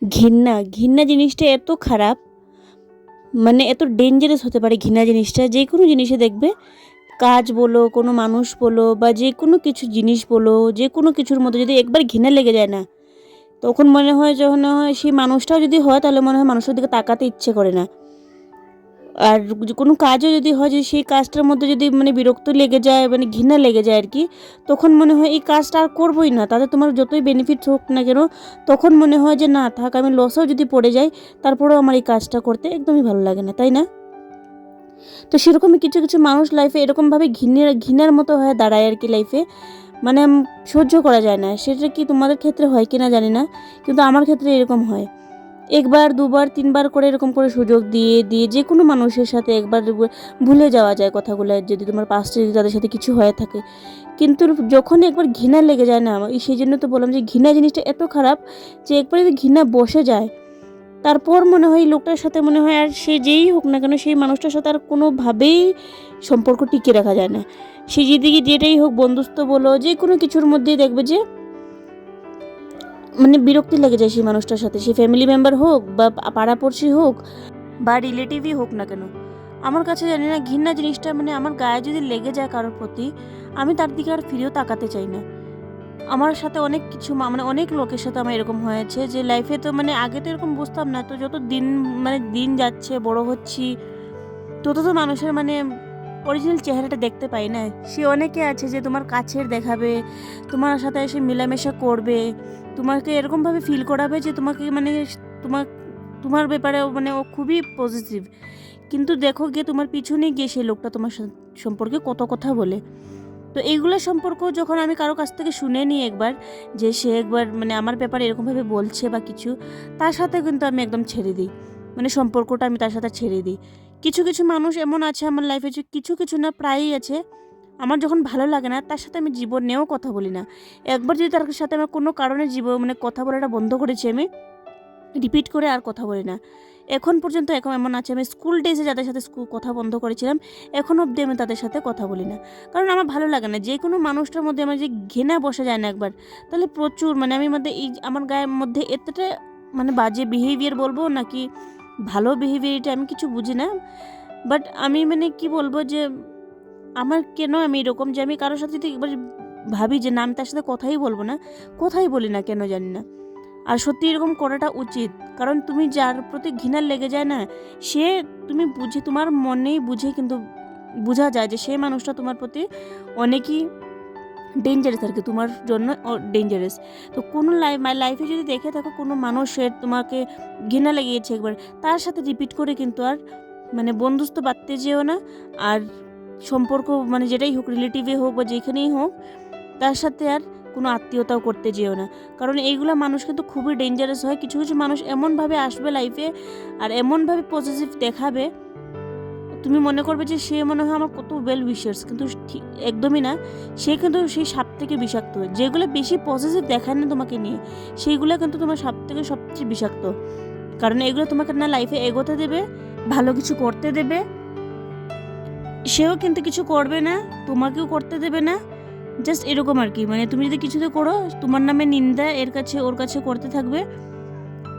ঘৃণা ঘৃণা জিনিসটা এত খারাপ, মানে এত ডেঞ্জারাস হতে পারে ঘৃণা জিনিসটা। যে কোনো জিনিসে দেখবে, কাজ বলো, কোনো মানুষ বলো, বা যে কোনো কিছু জিনিস বলো, যে কোনো কিছুর মধ্যে যদি একবার ঘৃণা লেগে যায় না, তখন মনে হয় যখন হয় সেই মানুষটাও যদি হয় তাহলে মনে হয় মানুষের দিকে তাকাতে ইচ্ছে করে না। আর কোনো কাজও যদি হয়, যে সেই কাজটার মধ্যে যদি মানে বিরক্ত লেগে যায়, মানে ঘৃণা লেগে যায় আর কি, তখন মনে হয় এই কাজটা আর করবোই না। তাতে তোমার যতই বেনিফিটস হোক না কেন, তখন মনে হয় যে না থাক, আমি লসেও যদি পড়ে যাই তারপরেও আমার এই কাজটা করতে একদমই ভালো লাগে না, তাই না? তো সেরকমই কিছু কিছু মানুষ লাইফে এরকমভাবে ঘৃণার মতো হয়ে দাঁড়ায় আর কি লাইফে, মানে সহ্য করা যায় না। সেটা কি তোমাদের ক্ষেত্রে হয় কি না জানি না, কিন্তু আমার ক্ষেত্রে এরকম হয়। একবার দুবার তিনবার করে এরকম করে সুযোগ দিয়ে দিয়ে যে কোনো মানুষের সাথে একবার ভুলে যাওয়া যায় কথাগুলো, যদি তোমার পাস্টে যদি তাদের সাথে কিছু হয়ে থাকে। কিন্তু যখন একবার ঘৃণা লেগে যায় না, সেই জন্য তো বললাম যে ঘৃণা জিনিসটা এত খারাপ, যে একবার যদি ঘৃণা বসে যায়, তারপর মনে হয় এই লোকটার সাথে মনে হয় আর সে যেই হোক না কেন, সেই মানুষটার সাথে আর কোনোভাবেই সম্পর্ক টিকিয়ে রাখা যায় না। সে যেদিকে যেটাই হোক, বন্ধুত্ব বলো, যে কোনো কিছুর মধ্যেই দেখবে যে মানে বিরক্তি লেগে যায় সেই মানুষটার সাথে, সে ফ্যামিলি মেম্বার হোক বা পাড়াপড়শি হোক বা রিলেটিভই হোক না কেন। আমার কাছে জানি না ঘৃণা জিনিসটা মানে আমার গায়ে যদি লেগে যায় কারোর প্রতি, আমি তার দিকে আর ফিরেও তাকাতে চাই না। আমার সাথে অনেক কিছু মানে অনেক লোকের সাথে আমার এরকম হয়েছে যে লাইফে তো মানে আগে তো এরকম বুঝতাম না, তো যত দিন মানে দিন যাচ্ছে, বড় হচ্ছি, তত তো মানুষের মানে অরিজিনাল চেহারাটা দেখতে পাই না। সে অনেকে আছে যে তোমার কাছের দেখাবে, তোমার সাথে এসে মেলামেশা করবে, তোমাকে এরকমভাবে ফিল করাবে যে তোমাকে মানে তোমার তোমার ব্যাপারে মানে ও খুবই পজিটিভ। কিন্তু দেখো গিয়ে তোমার পিছনে গিয়ে সেই লোকটা তোমার সম্পর্কে কত কথা বলে। তো এইগুলো সম্পর্ক যখন আমি কারো কাছ থেকে শুনে নিই একবার, যে সে একবার মানে আমার ব্যাপারে এরকমভাবে বলছে বা কিছু, তার সাথে কিন্তু আমি একদম ছেড়ে দিই, মানে সম্পর্কটা আমি তার সাথে ছেড়ে দিই। কিছু কিছু মানুষ এমন আছে আমার লাইফে, যে কিছু কিছু না প্রায়ই আছে, আমার যখন ভালো লাগে না তার সাথে আমি জীবনেও কথা বলি না। একবার যদি তার সাথে আমার কোনো কারণে মানে কথা বলাটা বন্ধ করেছি, আমি রিপিট করে আর কথা বলি না। এখন পর্যন্ত এখন এমন আছে, আমি স্কুল ডেজে যাদের সাথে কথা বন্ধ করেছিলাম, এখন অবধি আমি তাদের সাথে কথা বলি না। কারণ আমার ভালো লাগে না, যে কোনো মানুষটার মধ্যে আমার যে ঘৃণা বসে যায় না একবার, তাহলে প্রচুর মানে আমি মধ্যে এই আমার গায়ের মধ্যে এতটা মানে বাজে বিহেভিয়ার বলবো নাকি ভালো বিহেভিয়ার, এটা আমি কিছু বুঝি না। বাট আমি মানে কি বলবো যে আমার কেন আমি এরকম, যে আমি কারোর সাথে যদি একবার ভাবি যে না আমি তার সাথে কথাই বলবো না, কথাই বলি না, কেন জানি না। আর সত্যি এরকম করাটা উচিত, কারণ তুমি যার প্রতি ঘৃণা লেগে যায় না, সে তুমি বুঝে তোমার মনেই বুঝে কিন্তু বোঝা যায় যে সেই মানুষটা তোমার প্রতি অনেকই ডেঞ্জারাস আর কি, তোমার জন্য ডেঞ্জারাস। তো কোনো লাইফে যদি দেখে থাকো কোনো মানুষের তোমাকে ঘৃণা লেগেছে একবার, তার সাথে রিপিট করে কিন্তু আর মানে বন্ধুত্ব বাড়তে যেও না। আর সম্পর্ক মানে যেটাই হোক, রিলেটিভে হোক বা যেখানেই হোক, তার সাথে আর কোনো আত্মীয়তাও করতে যেও না। কারণ এইগুলা মানুষ কিন্তু খুবই ডেঞ্জারাস হয়। কিছু কিছু মানুষ এমনভাবে আসবে লাইফে আর এমনভাবে পজিটিভ দেখাবে, তুমি মনে করবে যে সে মনে হয় আমার কত ওয়েল উইশার্স, কিন্তু একদমই না। সে কিন্তু সেই সাপ থেকে বিষাক্ত। যেগুলো বেশি পজিটিভ দেখায় না তোমাকে নিয়ে, সেইগুলো কিন্তু তোমার সাপ থেকে সবচেয়ে বিষাক্ত। কারণ এগুলো তোমাকে না লাইফে এগোতে দেবে, ভালো কিছু করতে দেবে, সেও কিন্তু কিছু করবে না, তোমাকেও করতে দেবে না। জাস্ট এরকম আর কি, মানে তুমি যদি কিছুতে করো, তোমার নামে নিন্দা এর কাছে ওর কাছে করতে থাকবে।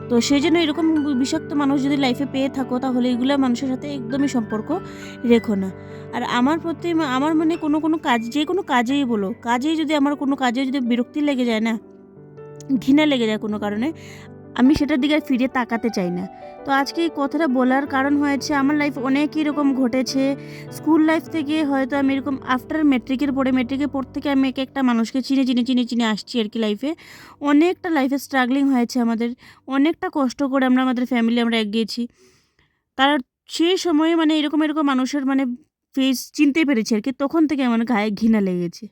তো সেই জন্য এরকম বিষাক্ত মানুষ যদি লাইফে পেয়ে থাকো, তাহলে এগুলো মানুষের সাথে একদমই সম্পর্ক রেখো না। আর আমার প্রতি আমার মানে কোনো কোনো কাজ, যে কোনো কাজেই বলো, কাজেই যদি আমার কোনো কাজে যদি বিরক্তি লেগে যায় না, ঘৃণা লেগে যায় কোনো কারণে, আমি সেটার দিকে আর ফিরে তাকাতে চাই না। তো আজকে এই কথাটা বলার কারণ হয়েছে, আমার লাইফ অনেকই এরকম ঘটেছে। স্কুল লাইফ থেকে হয়তো আমি এরকম আফটার মেট্রিকের পর থেকে আমি এক একটা মানুষকে চিনে আসছি আর কি লাইফে। অনেকটা লাইফে স্ট্রাগলিং হয়েছে আমাদের, অনেকটা কষ্ট করে আমরা আমাদের ফ্যামিলি আমরা এগিয়েছি। তার সেই সময়ে মানে এরকম মানুষের মানে ফেস চিনতে পেরেছি আর কি, তখন থেকে আমার গায়ে ঘৃণা লেগেছে।